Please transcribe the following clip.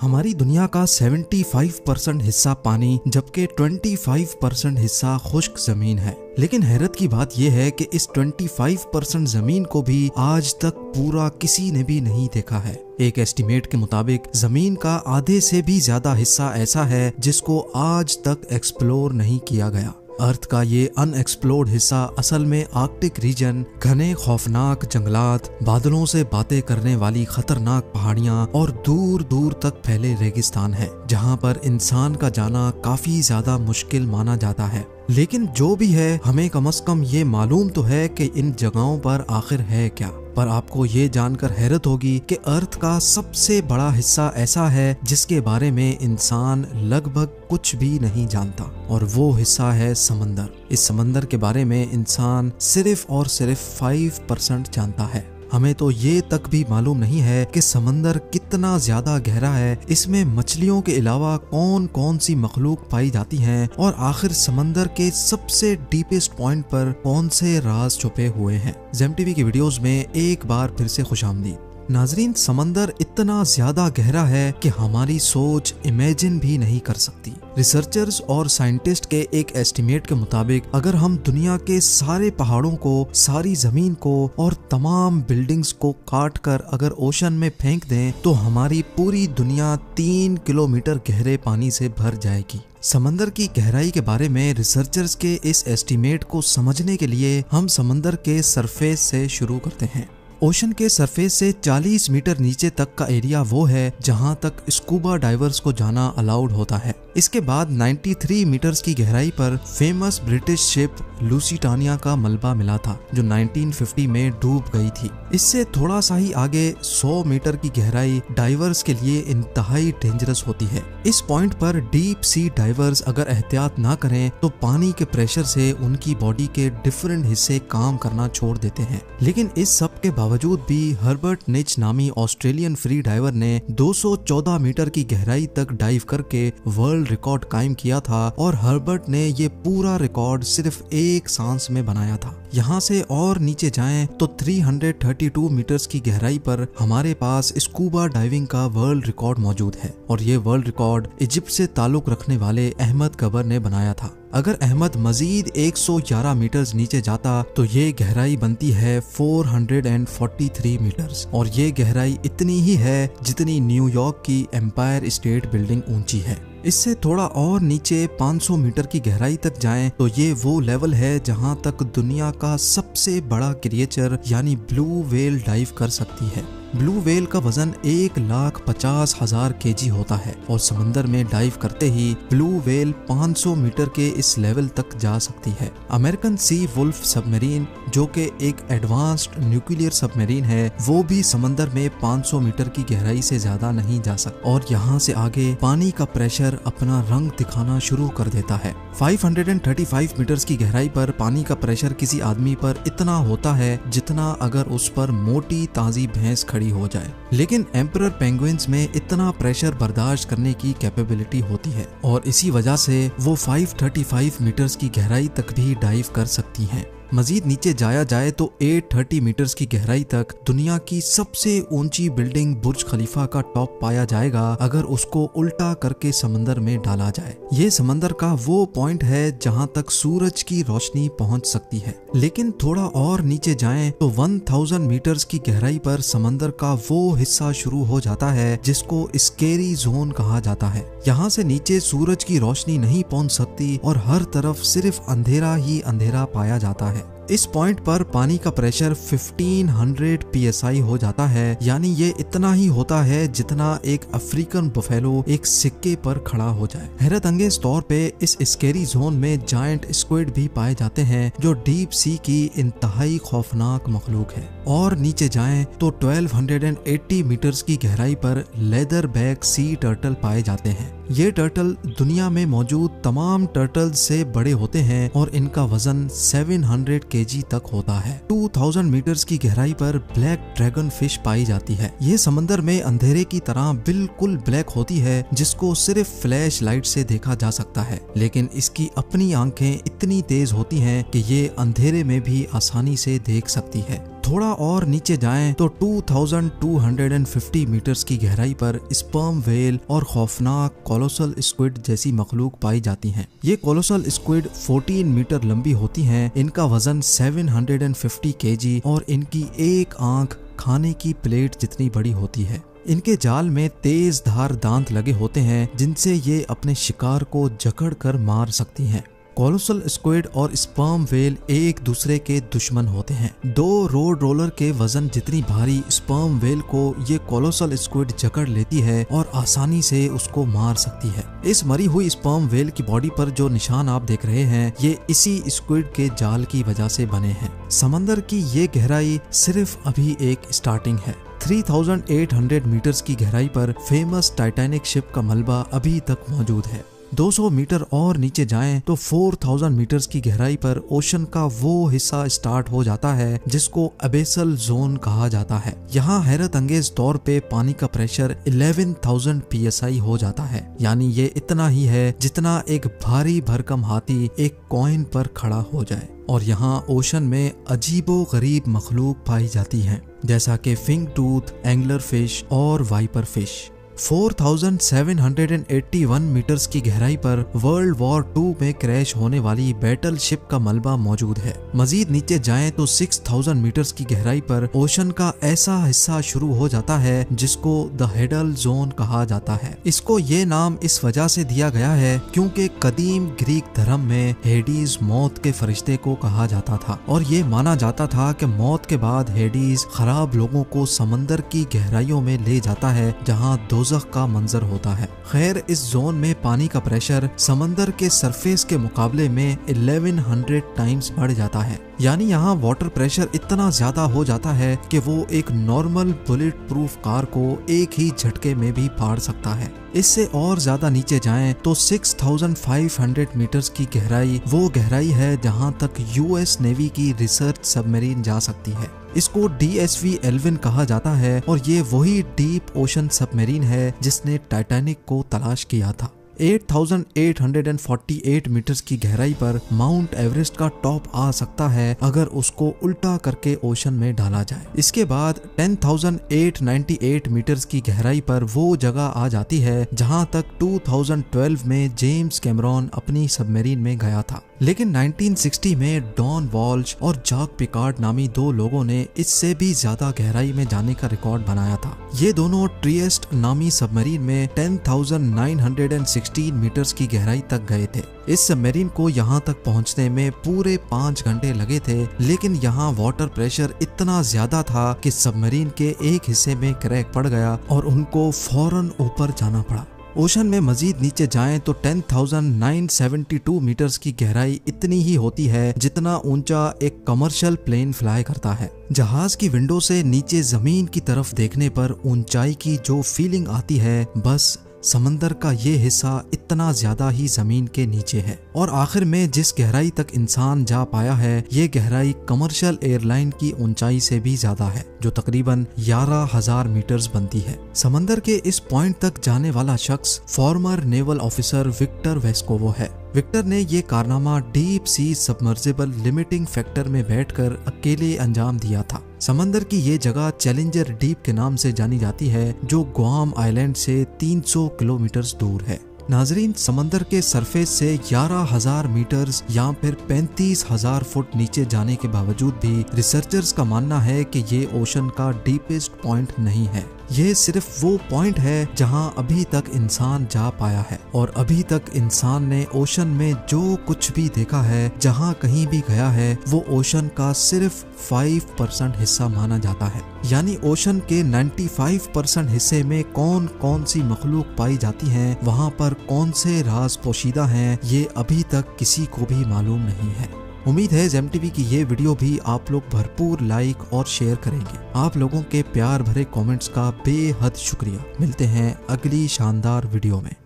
हमारी दुनिया का 75% हिस्सा पानी जबकि 25% हिस्सा खुश्क जमीन है। लेकिन हैरत की बात यह है कि इस 25% जमीन को भी आज तक पूरा किसी ने भी नहीं देखा है। एक एस्टीमेट के मुताबिक जमीन का आधे से भी ज्यादा हिस्सा ऐसा है जिसको आज तक एक्सप्लोर नहीं किया गया। अर्थ का ये अनएक्सप्लोर्ड हिस्सा असल में आर्कटिक रीजन, घने खौफनाक जंगलात, बादलों से बातें करने वाली खतरनाक पहाड़ियां और दूर दूर तक फैले रेगिस्तान है, जहां पर इंसान का जाना काफी ज्यादा मुश्किल माना जाता है। लेकिन जो भी है, हमें कम से कम ये मालूम तो है कि इन जगहों पर आखिर है क्या। पर आपको ये जानकर हैरत होगी कि अर्थ का सबसे बड़ा हिस्सा ऐसा है जिसके बारे में इंसान लगभग कुछ भी नहीं जानता, और वो हिस्सा है समंदर। इस समंदर के बारे में इंसान सिर्फ और सिर्फ 5% जानता है। हमें तो ये तक भी मालूम नहीं है कि समंदर कितना ज्यादा गहरा है, इसमें मछलियों के अलावा कौन कौन सी मखलूक पाई जाती हैं, और आखिर समंदर के सबसे डीपेस्ट पॉइंट पर कौन से राज छुपे हुए हैं। जेम टीवी की वीडियोस में एक बार फिर से खुशामदीद। नाजरीन, समंदर इतना ज्यादा गहरा है कि हमारी सोच इमेजिन भी नहीं कर सकती। रिसर्चर्स और साइंटिस्ट के एक एस्टिमेट के मुताबिक अगर हम दुनिया के सारे पहाड़ों को, सारी जमीन को और तमाम बिल्डिंग्स को काट कर अगर ओशन में फेंक दें तो हमारी पूरी दुनिया 3 किलोमीटर गहरे पानी से भर जाएगी। समंदर की गहराई के बारे में रिसर्चर्स के इस एस्टिमेट को समझने के लिए हम समंदर के सरफेस से शुरू करते हैं। ओशन के सरफेस से 40 मीटर नीचे तक का एरिया वो है जहां तक स्कूबा डाइवर्स को जाना अलाउड होता है। इसके बाद 93 मीटर्स की गहराई पर फेमस ब्रिटिश शिप लूसिटानिया का मलबा मिला था, जो 1950 में डूब गई थी। इससे थोड़ा सा ही आगे 100 मीटर की गहराई डाइवर्स के लिए इंतहाई डेंजरस होती है। इस पॉइंट पर डीप सी डाइवर्स अगर एहतियात ना करें तो पानी के प्रेशर से उनकी बॉडी के डिफरेंट हिस्से काम करना छोड़ देते हैं। लेकिन इस सब के बावजूद भी हर्बर्ट निच नामी ऑस्ट्रेलियन फ्री डाइवर ने 214 मीटर की गहराई तक डाइव करके वर्ल्ड रिकॉर्ड कायम किया था, और हर्बर्ट ने ये पूरा रिकॉर्ड सिर्फ एक सांस में बनाया था। यहाँ से और नीचे जाएं तो 332 मीटर्स की गहराई पर हमारे पास स्कूबा डाइविंग का वर्ल्ड रिकॉर्ड मौजूद है, और ये वर्ल्ड रिकॉर्ड इजिप्ट से ताल्लुक रखने वाले अहमद गबर ने बनाया था। अगर अहमद मजीद 111 मीटर्स नीचे जाता तो ये गहराई बनती है 443 मीटर्स, और ये गहराई इतनी ही है जितनी न्यूयॉर्क की एम्पायर स्टेट बिल्डिंग ऊंची है। इससे थोड़ा और नीचे 500 मीटर की गहराई तक जाएं तो ये वो लेवल है जहां तक दुनिया का सबसे बड़ा क्रिएचर यानी ब्लू व्हेल डाइव कर सकती है। ब्लू व्हेल का वजन 1,50,000 kg होता है, और समंदर में डाइव करते ही ब्लू व्हेल 500 मीटर के इस लेवल तक जा सकती है। अमेरिकन सी वुल्फ सबमरीन, जो कि एक एडवांस्ड न्यूक्लियर सबमरीन है, वो भी समंदर में 500 मीटर की गहराई से ज्यादा नहीं जा सकता, और यहाँ से आगे पानी का प्रेशर अपना रंग दिखाना शुरू कर देता है। 535 मीटर्स की गहराई पर पानी का प्रेशर किसी आदमी पर इतना होता है जितना अगर उस पर मोटी ताजी भैंस खड़ी हो जाए। लेकिन एम्परर पेंगुइन्स में इतना प्रेशर बर्दाश्त करने की कैपेबिलिटी होती है, और इसी वजह से वो 535 मीटर्स की गहराई तक भी डाइव कर सकती हैं। मजीद नीचे जाया जाए तो 830 मीटर्स की गहराई तक दुनिया की सबसे ऊंची बिल्डिंग बुर्ज खलीफा का टॉप पाया जाएगा अगर उसको उल्टा करके समंदर में डाला जाए। ये समंदर का वो पॉइंट है जहां तक सूरज की रोशनी पहुंच सकती है। लेकिन थोड़ा और नीचे जाएं तो 1000 मीटर्स की गहराई पर समंदर का वो हिस्सा शुरू हो जाता है जिसको स्केरी जोन कहा जाता है। यहाँ से नीचे सूरज की रोशनी नहीं पहुंच सकती, और हर तरफ सिर्फ अंधेरा ही अंधेरा पाया जाता है। इस पॉइंट पर पानी का प्रेशर 1500 psi हो जाता है, यानी ये इतना ही होता है जितना एक अफ्रीकन बफेलो एक सिक्के पर खड़ा हो जाए। हैरत अंगेज तौर पे इस स्केरी जोन में जायंट स्क्विड भी पाए जाते हैं, जो डीप सी की इंतहाई खौफनाक मखलूक है। और नीचे जाएं तो 1280 मीटर्स की गहराई पर लेदर बैक सी टर्टल पाए जाते हैं। ये टर्टल दुनिया में मौजूद तमाम टर्टल्स से बड़े होते हैं, और इनका वजन 700 kg तक होता है। 2000 मीटर्स की गहराई पर ब्लैक ड्रैगन फिश पाई जाती है। ये समंदर में अंधेरे की तरह बिल्कुल ब्लैक होती है, जिसको सिर्फ फ्लैश लाइट से देखा जा सकता है, लेकिन इसकी अपनी आंखें इतनी तेज होती हैं कि ये अंधेरे में भी आसानी से देख सकती है। थोड़ा और नीचे जाएं तो 2250 मीटर्स की गहराई पर स्पर्म वेल और खौफनाक कोलोसल स्क्विड जैसी मखलूक पाई जाती हैं। ये कोलोसल स्क्विड 14 मीटर लंबी होती हैं, इनका वजन 750 केजी और इनकी एक आंख खाने की प्लेट जितनी बड़ी होती है। इनके जाल में तेज धार दांत लगे होते हैं जिनसे ये अपने शिकार को जकड़ कर मार सकती हैं। कोलोसल स्क्विड और स्पर्म वेल एक दूसरे के दुश्मन होते हैं। 2 रोड रोलर के वजन जितनी भारी स्पर्म वेल को ये कोलोसल स्क्विड जकड़ लेती है और आसानी से उसको मार सकती है। इस मरी हुई स्पर्म वेल की बॉडी पर जो निशान आप देख रहे हैं ये इसी स्क्विड के जाल की वजह से बने हैं। समंदर की ये गहराई सिर्फ अभी एक स्टार्टिंग है। 3800 मीटर्स की गहराई पर फेमस टाइटैनिक शिप का मलबा अभी तक मौजूद है। 200 मीटर और नीचे जाएं तो 4000 मीटर्स की गहराई पर ओशन का वो हिस्सा स्टार्ट हो जाता है जिसको अबेसल जोन कहा जाता है। यहाँ हैरत अंगेज तौर पे पानी का प्रेशर 11,000 PSI हो जाता है, यानी ये इतना ही है जितना एक भारी भरकम हाथी एक कॉइन पर खड़ा हो जाए। और यहाँ ओशन में अजीबो गरीब मखलूक पाई जाती हैं, जैसा कि फिंग टूथ, एंगलर फिश और वाइपर फिश। 4781 मीटर्स की गहराई पर वर्ल्ड वॉर 2 में क्रैश होने वाली बैटल शिप का मलबा मौजूद है। मजीद नीचे जाएं तो 6000 मीटर्स की गहराई पर ओशन का ऐसा हिस्सा शुरू हो जाता है जिसको द हेडल जोन कहा जाता है। इसको ये नाम इस वजह से दिया गया है क्योंकि कदीम ग्रीक धर्म में हेडीज मौत के फरिश्ते को कहा जाता था और ये माना जाता था कि मौत के बाद हेडीज खराब लोगों को समंदर की गहराइयों में ले जाता है जहाँ दोज़ख का मंजर होता है। खैर, इस जोन में पानी का प्रेशर समंदर के सरफेस के मुकाबले में 1100 टाइम्स बढ़ जाता है, यानी यहाँ वाटर प्रेशर इतना ज्यादा हो जाता है कि वो एक नॉर्मल बुलेट प्रूफ कार को एक ही झटके में भी फाड़ सकता है। इससे और ज्यादा नीचे जाएं तो 6500 मीटर्स की गहराई वो गहराई है जहाँ तक US नेवी की रिसर्च सबमरीन जा सकती है। इसको DSV एल्विन कहा जाता है और ये वही डीप ओशन सबमरीन है जिसने टाइटैनिक को तलाश किया था। 8848 मीटर्स की गहराई पर माउंट एवरेस्ट का टॉप आ सकता है अगर उसको उल्टा करके ओशन में डाला जाए। इसके बाद 10,898 मीटर्स की गहराई पर वो जगह आ जाती है जहां तक 2012 में जेम्स कैमरॉन अपनी सबमरीन में गया था, लेकिन 1960 में डॉन वॉल्श और जैक पिकार्ड नामी 2 लोगों ने इससे भी ज्यादा गहराई में जाने का रिकॉर्ड बनाया था। ये दोनों ट्रिएस्ट नामी सबमरीन में 10,916 मीटर्स की गहराई तक गए थे। इस सबमरीन को यहाँ तक पहुँचने में पूरे 5 घंटे लगे थे, लेकिन यहाँ वाटर प्रेशर इतना ज्यादा था कि सबमरीन के एक हिस्से में क्रैक पड़ गया और उनको फौरन ऊपर जाना पड़ा। ओशन में मजीद नीचे जाएं तो 10,972 मीटर्स की गहराई इतनी ही होती है जितना ऊंचा एक कमर्शियल प्लेन फ्लाई करता है। जहाज की विंडो से नीचे जमीन की तरफ देखने पर ऊंचाई की जो फीलिंग आती है, बस समंदर का ये हिस्सा इतना ज्यादा ही जमीन के नीचे है। और आखिर में जिस गहराई तक इंसान जा पाया है, ये गहराई कमर्शियल एयरलाइन की ऊंचाई से भी ज्यादा है, जो तकरीबन 11,000 मीटर्स बनती है। समंदर के इस पॉइंट तक जाने वाला शख्स former naval officer Victor Vescovo है। विक्टर ने ये कारनामा deep sea submersible limiting factor में बैठकर अकेले अंजाम दिया था। समंदर की ये जगह चैलेंजर डीप के नाम से जानी जाती है, जो गुआम आइलैंड से 300 किलोमीटर दूर है। नाजरीन, समंदर के सरफेस से 11,000 मीटर्स या फिर 35,000 फुट नीचे जाने के बावजूद भी रिसर्चर्स का मानना है कि ये ओशन का डीपेस्ट पॉइंट नहीं है। ये सिर्फ वो पॉइंट है जहां अभी तक इंसान जा पाया है, और अभी तक इंसान ने ओशन में जो कुछ भी देखा है, जहां कहीं भी गया है, वो ओशन का सिर्फ 5% हिस्सा माना जाता है। यानी ओशन के 95% हिस्से में कौन कौन सी मखलूक पाई जाती हैं, वहां पर कौन से राज पोशीदा हैं, ये अभी तक किसी को भी मालूम नहीं है। उम्मीद है ZEM की ये वीडियो भी आप लोग भरपूर लाइक और शेयर करेंगे। आप लोगों के प्यार भरे कमेंट्स का बेहद शुक्रिया। मिलते हैं अगली शानदार वीडियो में।